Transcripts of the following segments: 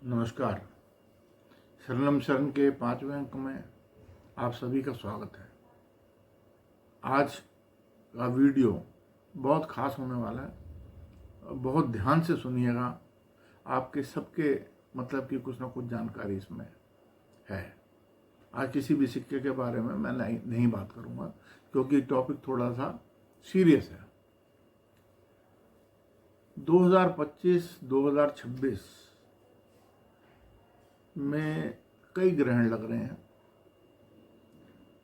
नमस्कार। शरणम शरण के 5वें अंक में आप सभी का स्वागत है। आज का वीडियो बहुत खास होने वाला है। बहुत ध्यान से सुनिएगा। आपके सबके मतलब की कुछ ना कुछ जानकारी इसमें है। आज किसी भी सिक्के के बारे में मैं नहीं बात करूंगा क्योंकि टॉपिक थोड़ा सा सीरियस है। 2025-2026 में कई ग्रहण लग रहे हैं।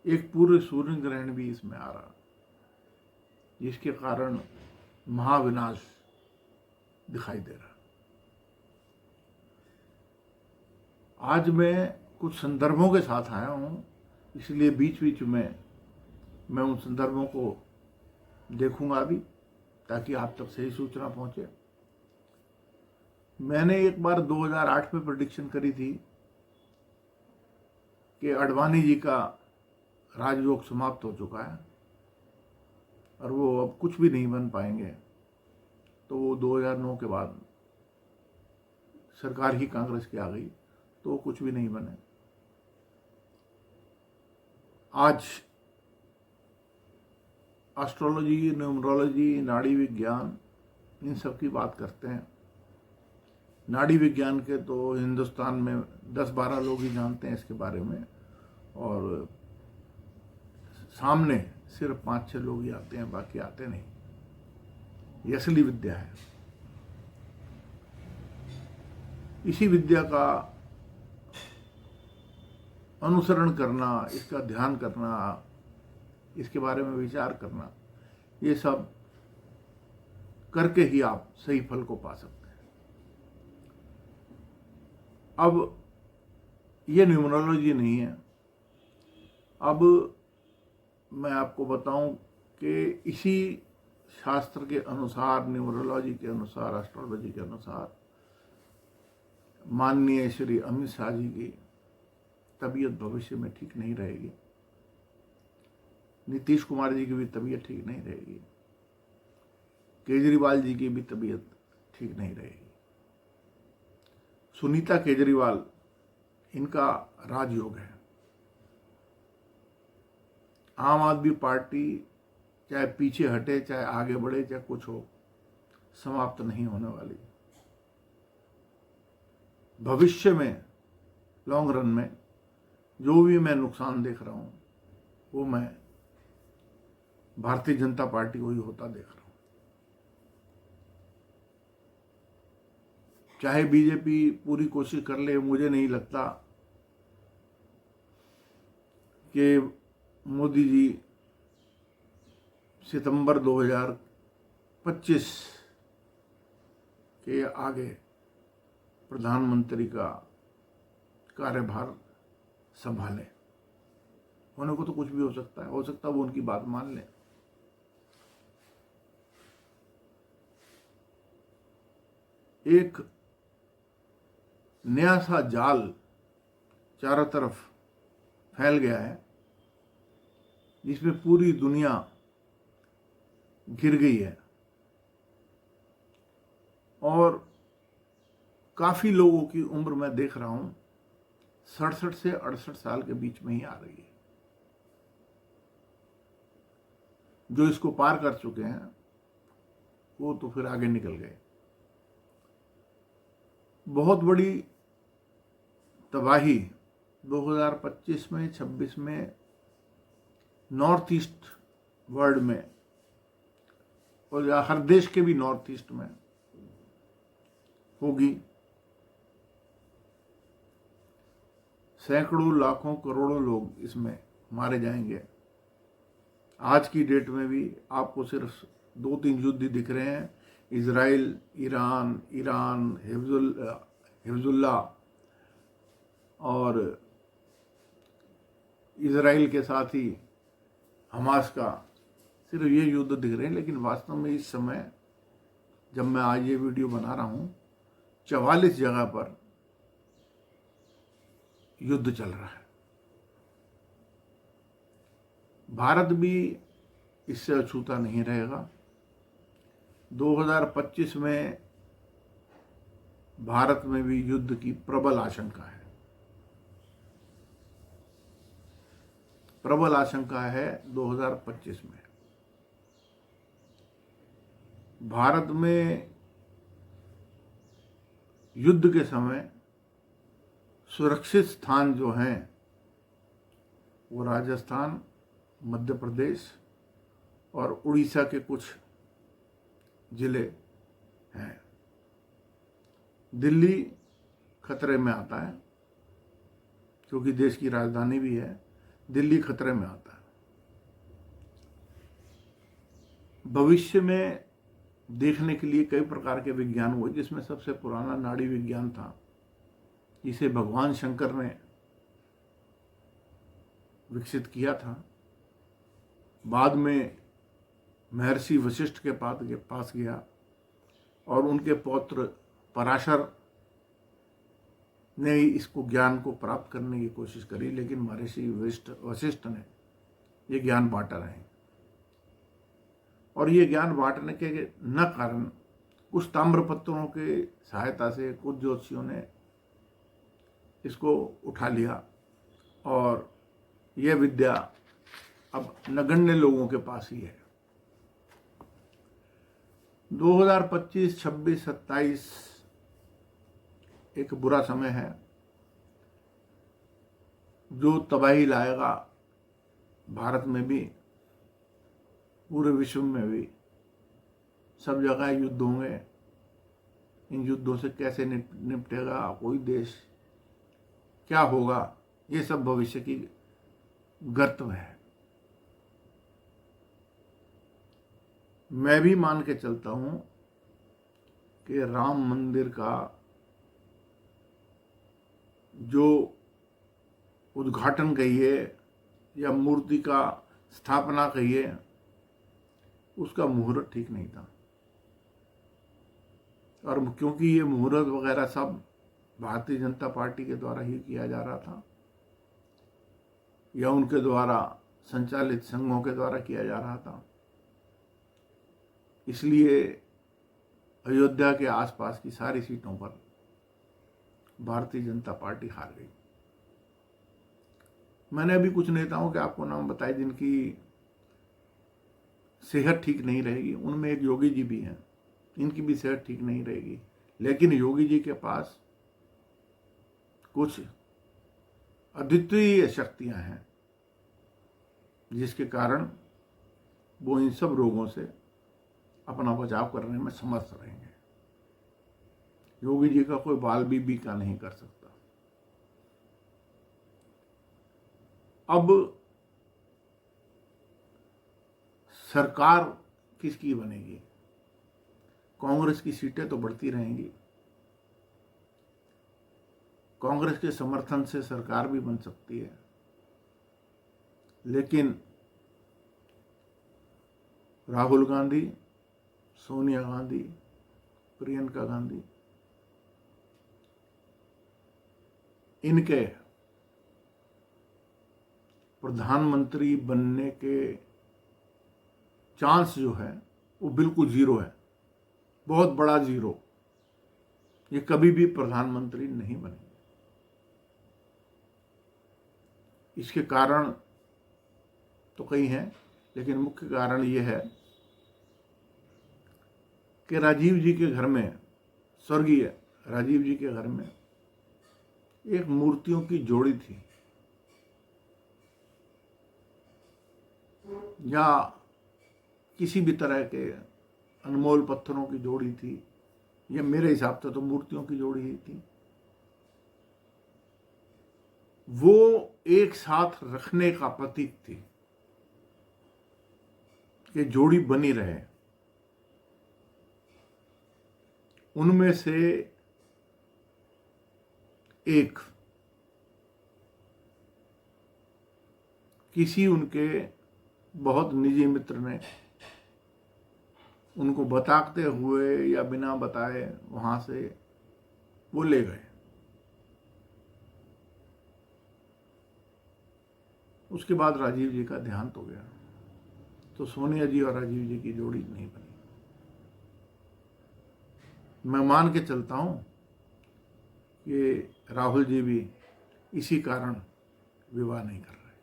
एक पूरे सूर्य ग्रहण भी इसमें आ रहा, जिसके कारण महाविनाश दिखाई दे रहा। आज मैं कुछ संदर्भों के साथ आया हूं, इसलिए बीच बीच में मैं उन संदर्भों को देखूंगा भी, ताकि आप तक सही सूचना पहुंचे। मैंने एक बार 2008 में प्रेडिक्शन करी थी कि अडवाणी जी का राजयोग समाप्त हो चुका है और वो अब कुछ भी नहीं बन पाएंगे। तो वो 2009 के बाद सरकार ही कांग्रेस की आ गई, तो वो कुछ भी नहीं बने। आज एस्ट्रोलॉजी, न्यूमरोलॉजी, नाड़ी विज्ञान, इन सब की बात करते हैं। नाड़ी विज्ञान के तो हिंदुस्तान में 10-12 लोग ही जानते हैं इसके बारे में, और सामने सिर्फ 5-6 लोग ही आते हैं, बाकी आते नहीं। ये असली विद्या है। इसी विद्या का अनुसरण करना, इसका ध्यान करना, इसके बारे में विचार करना, ये सब करके ही आप सही फल को पा सकते हैं। अब ये न्यूमरोलॉजी नहीं है। अब मैं आपको बताऊं कि इसी शास्त्र के अनुसार, न्यूमरोलॉजी के अनुसार, एस्ट्रोलॉजी के अनुसार, माननीय श्री अमित शाह जी की तबीयत भविष्य में ठीक नहीं रहेगी। नीतीश कुमार जी की भी तबीयत ठीक नहीं रहेगी। केजरीवाल जी की भी तबीयत ठीक नहीं रहेगी। सुनीता केजरीवाल, इनका राजयोग है। आम आदमी पार्टी चाहे पीछे हटे, चाहे आगे बढ़े, चाहे कुछ हो, समाप्त नहीं होने वाली। भविष्य में लॉन्ग रन में जो भी मैं नुकसान देख रहा हूं, वो मैं भारतीय जनता पार्टी को ही होता देख रहा हूं। चाहे बीजेपी पूरी कोशिश कर ले, मुझे नहीं लगता कि मोदी जी सितंबर 2025 के आगे प्रधानमंत्री का कार्यभार संभालें। होने को तो कुछ भी हो सकता है। हो सकता है वो उनकी बात मान लें। एक नया सा जाल चारों तरफ फैल गया है, जिसमें पूरी दुनिया घिर गई है और काफी लोगों की उम्र मैं देख रहा हूं 67 से 68 साल के बीच में ही आ रही है। जो इसको पार कर चुके हैं वो तो फिर आगे निकल गए। बहुत बड़ी तबाही 2025 में, 26 में नॉर्थ ईस्ट वर्ल्ड में, और हर देश के भी नॉर्थ ईस्ट में होगी। सैकड़ों, लाखों, करोड़ों लोग इसमें मारे जाएंगे। आज की डेट में भी आपको सिर्फ 2-3 युद्ध दिख रहे हैं। इजराइल, ईरान, हिजबुल्लाह और इजराइल के साथ ही हमास का, सिर्फ ये युद्ध दिख रहे हैं। लेकिन वास्तव में इस समय जब मैं आज ये वीडियो बना रहा हूं, 44 जगह पर युद्ध चल रहा है। भारत भी इससे अछूता नहीं रहेगा। 2025 में भारत में भी युद्ध की प्रबल आशंका है। प्रबल आशंका है 2025 में। भारत में युद्ध के समय सुरक्षित स्थान जो हैं वो राजस्थान, मध्य प्रदेश और उड़ीसा के कुछ जिले हैं। दिल्ली खतरे में आता है क्योंकि देश की राजधानी भी है। दिल्ली खतरे में आता है। भविष्य में देखने के लिए कई प्रकार के विज्ञान हुए, जिसमें सबसे पुराना नाड़ी विज्ञान था, जिसे भगवान शंकर ने विकसित किया था। बाद में महर्षि वशिष्ठ के पास गया और उनके पौत्र पराशर ने इसको ज्ञान को प्राप्त करने की कोशिश करी, लेकिन महर्षि वशिष्ठ ने ये ज्ञान बांटा रहे। और ये ज्ञान बांटने के न कारण कुछ ताम्रपत्रों के सहायता से कुछ ज्योतिषियों ने इसको उठा लिया और यह विद्या अब नगण्य लोगों के पास ही है। 2025, 26, 27 एक बुरा समय है जो तबाही लाएगा भारत में भी, पूरे विश्व में भी। सब जगह युद्ध होंगे। इन युद्धों से कैसे निपटेगा कोई देश, क्या होगा, ये सब भविष्य की गर्त है। मैं भी मान के चलता हूं कि राम मंदिर का जो उद्घाटन कहिए या मूर्ति का स्थापना कहिए, उसका मुहूर्त ठीक नहीं था। और क्योंकि ये मुहूर्त वगैरह सब भारतीय जनता पार्टी के द्वारा ही किया जा रहा था या उनके द्वारा संचालित संघों के द्वारा किया जा रहा था, इसलिए अयोध्या के आसपास की सारी सीटों पर भारतीय जनता पार्टी हार गई। मैंने अभी कुछ नेताओं के आपको नाम बताए जिनकी सेहत ठीक नहीं रहेगी। उनमें एक योगी जी भी हैं, इनकी भी सेहत ठीक नहीं रहेगी, लेकिन योगी जी के पास कुछ अद्वितीय शक्तियां हैं जिसके कारण वो इन सब रोगों से अपना बचाव करने में समर्थ रहेंगे। योगी जी का कोई बाल भी बीका नहीं कर सकता। अब सरकार किसकी बनेगी? कांग्रेस की सीटें तो बढ़ती रहेंगी, कांग्रेस के समर्थन से सरकार भी बन सकती है, लेकिन राहुल गांधी, सोनिया गांधी, प्रियंका गांधी, इनके प्रधानमंत्री बनने के चांस जो है वो बिल्कुल जीरो है, बहुत बड़ा जीरो। ये कभी भी प्रधानमंत्री नहीं बनेंगे। इसके कारण तो कई हैं, लेकिन मुख्य कारण ये है कि राजीव जी के घर में, स्वर्गीय राजीव जी के घर में एक मूर्तियों की जोड़ी थी, या किसी भी तरह के अनमोल पत्थरों की जोड़ी थी, या मेरे हिसाब से तो मूर्तियों की जोड़ी ही थी। वो एक साथ रखने का प्रतीक थी कि जोड़ी बनी रहे। उनमें से एक किसी उनके बहुत निजी मित्र ने उनको बताते हुए या बिना बताए वहां से वो ले गए। उसके बाद राजीव जी का देहांत हो गया, तो सोनिया जी और राजीव जी की जोड़ी नहीं बनी। मैं मान के चलता हूं कि राहुल जी भी इसी कारण विवाह नहीं कर रहे,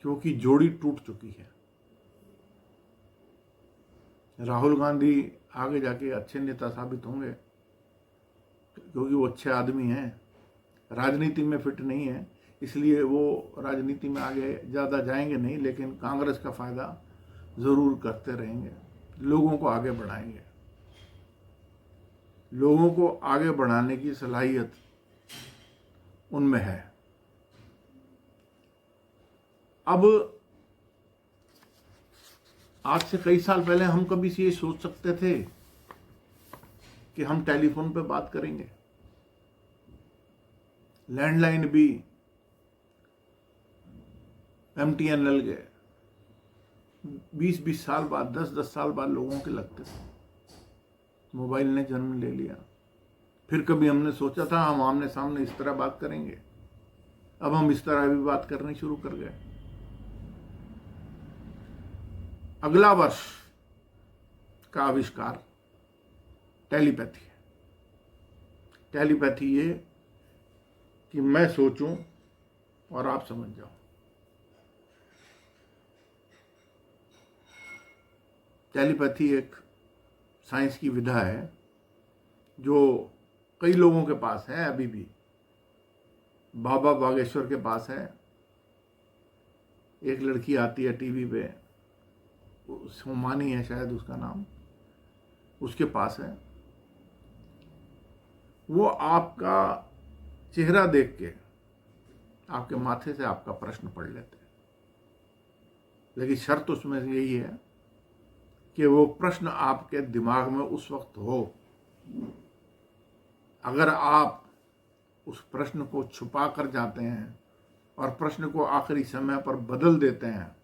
क्योंकि जोड़ी टूट चुकी है। राहुल गांधी आगे जाके अच्छे नेता साबित होंगे, क्योंकि वो अच्छे आदमी हैं, राजनीति में फिट नहीं है, इसलिए वो राजनीति में आगे ज़्यादा जाएंगे नहीं, लेकिन कांग्रेस का फ़ायदा ज़रूर करते रहेंगे, लोगों को आगे बढ़ाएंगे। लोगों को आगे बढ़ाने की सलाहियत उनमें है। अब आज से कई साल पहले हम कभी से ये सोच सकते थे कि हम टेलीफोन पे बात करेंगे? लैंडलाइन भी MTNL के 20-20 साल बाद, 10-10 साल बाद लोगों के लगते थे। मोबाइल ने जन्म ले लिया। फिर कभी हमने सोचा था हम आमने सामने इस तरह बात करेंगे? अब हम इस तरह भी बात करनी शुरू कर गए। अगला वर्ष का आविष्कार टेलीपैथी है। टेलीपैथी ये कि मैं सोचूं और आप समझ जाओ। टेलीपैथी एक साइंस की विधा है जो कई लोगों के पास है अभी भी। बाबा बागेश्वर के पास है। एक लड़की आती है टीवी पे, सोमानी है शायद उसका नाम, उसके पास है। वो आपका चेहरा देख के आपके माथे से आपका प्रश्न पढ़ लेते हैं, लेकिन शर्त उसमें यही है कि वो प्रश्न आपके दिमाग में उस वक्त हो। अगर आप उस प्रश्न को छुपा कर जाते हैं और प्रश्न को आखिरी समय पर बदल देते हैं,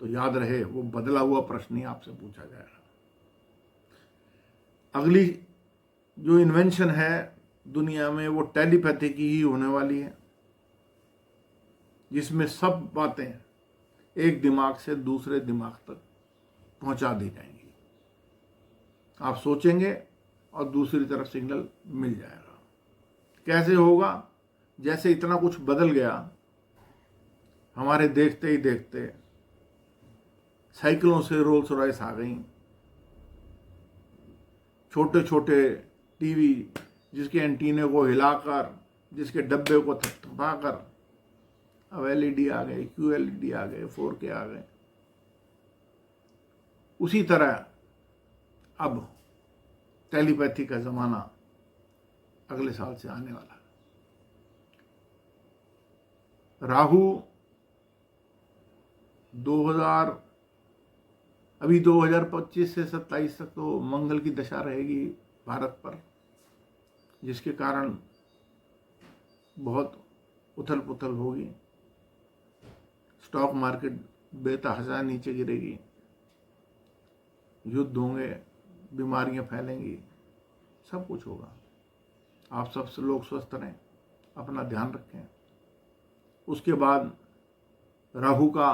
तो याद रहे वो बदला हुआ प्रश्न ही आपसे पूछा जाएगा। अगली जो इन्वेंशन है दुनिया में वो टेलीपैथी की ही होने वाली है, जिसमें सब बातें एक दिमाग से दूसरे दिमाग तक पहुंचा दी जाएंगी। आप सोचेंगे और दूसरी तरफ सिग्नल मिल जाएगा। कैसे होगा? जैसे इतना कुछ बदल गया, हमारे देखते ही देखते साइकिलों से रोल्स रॉयस आ गई, छोटे छोटे टीवी जिसके एंटीने को हिलाकर, जिसके डब्बे को थपथपाकर अब LED आ गए, QLED आ गए, 4K आ गए। उसी तरह अब टेलीपैथी का जमाना अगले साल से आने वाला है। राहु 2025 से 27 तक तो मंगल की दशा रहेगी भारत पर, जिसके कारण बहुत उथल पुथल होगी। स्टॉक मार्केट बेतहाशा नीचे गिरेगी, युद्ध होंगे, बीमारियां फैलेंगी, सब कुछ होगा। आप सब लोग स्वस्थ रहें, अपना ध्यान रखें। उसके बाद राहु का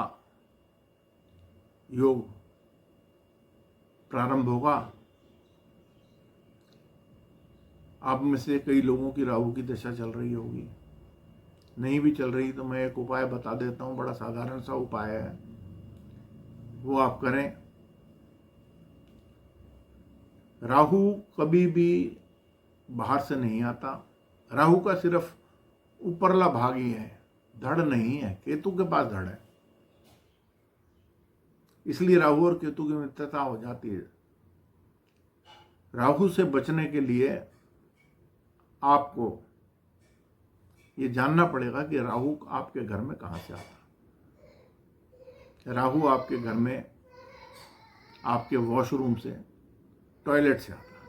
योग प्रारंभ होगा। आप में से कई लोगों की राहु की दशा चल रही होगी, नहीं भी चल रही तो मैं एक उपाय बता देता हूँ, बड़ा साधारण सा उपाय है, वो आप करें। राहु कभी भी बाहर से नहीं आता। राहु का सिर्फ ऊपरला भाग ही है, धड़ नहीं है। केतु के पास धड़ है, इसलिए राहु और केतु की मित्रता हो जाती है। राहु से बचने के लिए आपको ये जानना पड़ेगा कि राहु आपके घर में कहां से आता है। राहु आपके घर में आपके वॉशरूम से, टॉयलेट से आता है।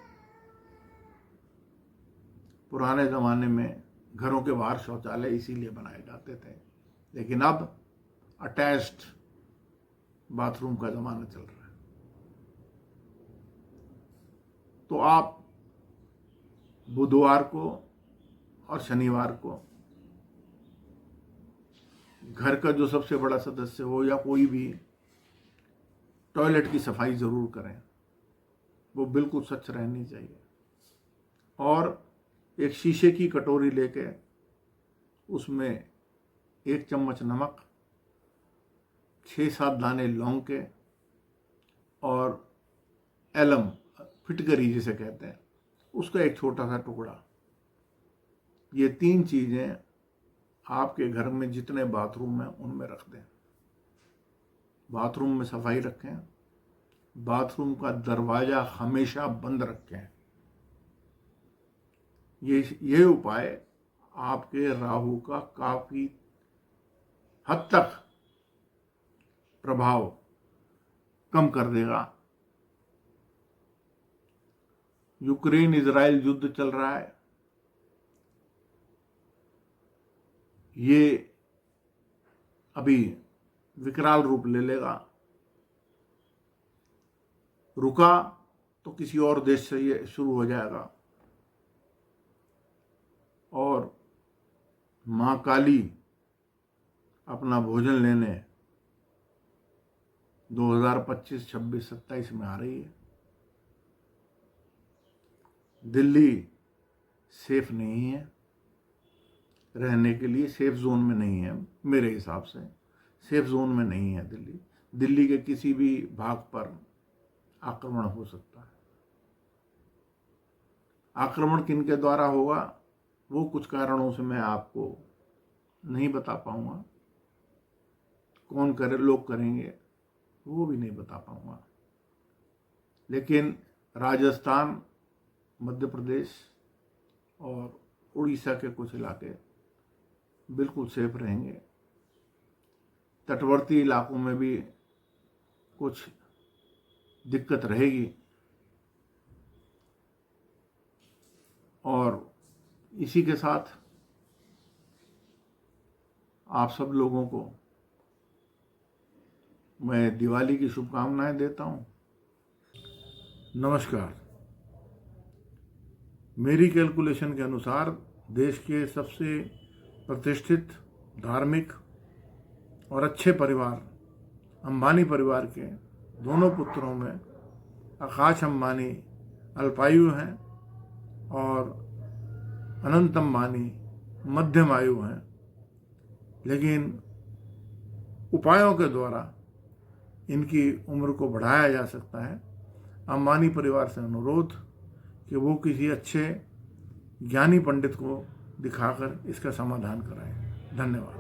पुराने ज़माने में घरों के बाहर शौचालय इसीलिए बनाए जाते थे, लेकिन अब अटैच्ड बाथरूम का ज़माना चल रहा है। तो आप बुधवार को और शनिवार को घर का जो सबसे बड़ा सदस्य हो या कोई भी, टॉयलेट की सफाई ज़रूर करें। वो बिल्कुल स्वच्छ रहनी चाहिए। और एक शीशे की कटोरी लेके उसमें 1 चम्मच नमक, 6-7 दाने लौंग के और एलम, फिटकरी जिसे कहते हैं, उसका एक छोटा सा टुकड़ा। ये 3 चीज़ें आपके घर में जितने बाथरूम हैं उनमें रख दें। बाथरूम में सफाई रखें, बाथरूम का दरवाज़ा हमेशा बंद रखें। ये उपाय आपके राहु का काफ़ी हद तक प्रभाव कम कर देगा। यूक्रेन इजराइल युद्ध चल रहा है, ये अभी विकराल रूप ले लेगा। रुका तो किसी और देश से ये शुरू हो जाएगा और मां काली अपना भोजन लेने 2025, 26, 27 में आ रही है। दिल्ली सेफ नहीं है, रहने के लिए सेफ जोन में नहीं है। मेरे हिसाब से सेफ जोन में नहीं है दिल्ली। दिल्ली के किसी भी भाग पर आक्रमण हो सकता है। आक्रमण किन के द्वारा होगा वो कुछ कारणों से मैं आपको नहीं बता पाऊंगा। कौन करे, लोग करेंगे वो भी नहीं बता पाऊंगा। लेकिन राजस्थान, मध्य प्रदेश और उड़ीसा के कुछ इलाके बिल्कुल सेफ रहेंगे। तटवर्ती इलाकों में भी कुछ दिक्कत रहेगी और इसी के साथ आप सब लोगों को मैं दिवाली की शुभकामनाएं देता हूं। नमस्कार। मेरी कैलकुलेशन के अनुसार देश के सबसे प्रतिष्ठित, धार्मिक और अच्छे परिवार अंबानी परिवार के दोनों पुत्रों में आकाश अंबानी अल्पायु हैं और अनंत अंबानी मध्यम आयु हैं। लेकिन उपायों के द्वारा इनकी उम्र को बढ़ाया जा सकता है। अंबानी परिवार से अनुरोध कि वो किसी अच्छे ज्ञानी पंडित को दिखाकर इसका समाधान कराएं। धन्यवाद।